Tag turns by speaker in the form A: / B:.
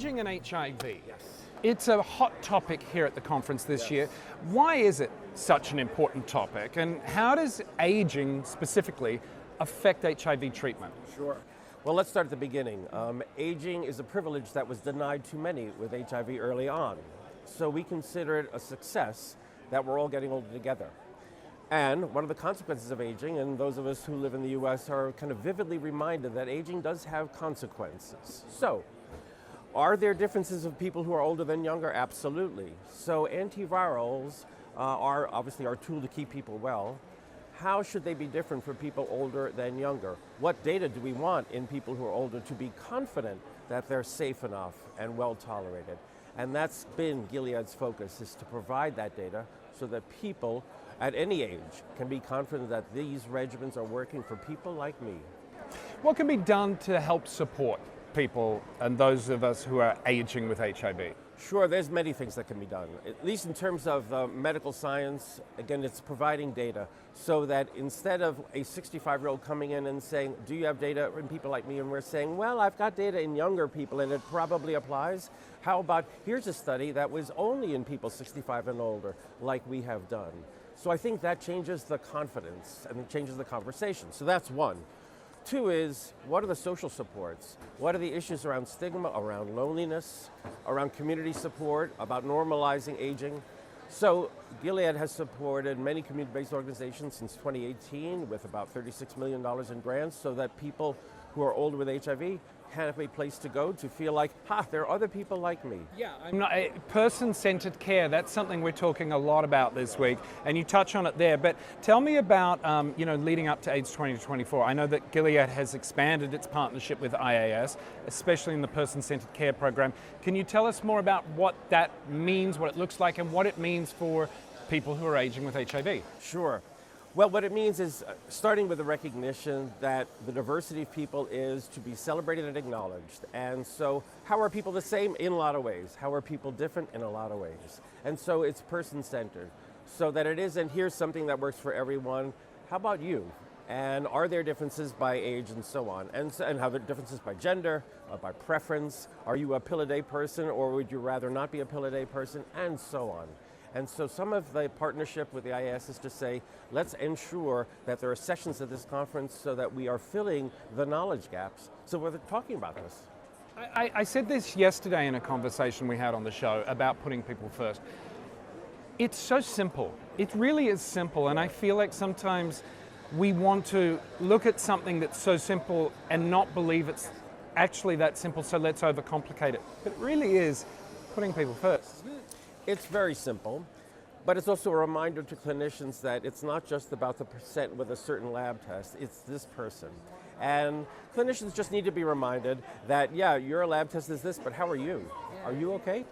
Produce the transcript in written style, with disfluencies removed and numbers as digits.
A: Aging and HIV.
B: Yes.
A: It's a hot topic here at the conference this year. Why is it such an important topic, and how does aging specifically affect HIV treatment?
B: Sure. Well, let's start at the beginning. Aging is a privilege that was denied to many with HIV early on. So we consider it a success that we're all getting older together. And one of the consequences of aging, and those of us who live in the US are kind of vividly reminded that aging does have consequences. So, are there differences of people who are older than younger? Absolutely. So antivirals are obviously our tool to keep people well. How should they be different for people older than younger? What data do we want in people who are older to be confident that they're safe enough and well tolerated? And that's been Gilead's focus, is to provide that data so that people at any age can be confident that these regimens are working for people like me.
A: What can be done to help support people and those of us who are aging with HIV?
B: Sure, there's many things that can be done. At least in terms of medical science, again, it's providing data so that instead of a 65-year-old coming in and saying, do you have data in people like me? And we're saying, well, I've got data in younger people and it probably applies. How about, here's a study that was only in people 65 and older, like we have done. So I think that changes the confidence and it changes the conversation. So that's one. Two is, what are the social supports? What are the issues around stigma, around loneliness, around community support, about normalizing aging? So Gilead has supported many community-based organizations since 2018 with about $36 million in grants so that people who are older with HIV have a place to go to feel like, there are other people like me.
A: Yeah, person-centered care, that's something we're talking a lot about this week, and you touch on it there, but tell me about, leading up to AIDS 2024. I know that Gilead has expanded its partnership with IAS, especially in the person-centered care program. Can you tell us more about what that means, what it looks like, and what it means for people who are aging with HIV?
B: Sure. Well, what it means is starting with the recognition that the diversity of people is to be celebrated and acknowledged. And so how are people the same? In a lot of ways. How are people different? In a lot of ways. And so it's person-centered. So that it isn't, here's something that works for everyone. How about you? And are there differences by age and so on? And how there differences by gender, by preference? Are you a pill-a-day person or would you rather not be a pill-a-day person? And so on. And so some of the partnership with the IAS is to say, let's ensure that there are sessions at this conference so that we are filling the knowledge gaps. So we're talking about this.
A: I said this yesterday in a conversation we had on the show about putting people first. It's so simple. It really is simple, and I feel like sometimes we want to look at something that's so simple and not believe it's actually that simple, so let's overcomplicate it. But it really is putting people first, isn't it?
B: It's very simple, but it's also a reminder to clinicians that it's not just about the percent with a certain lab test, it's this person. And clinicians just need to be reminded that, yeah, your lab test is this, but how are you? Are you okay?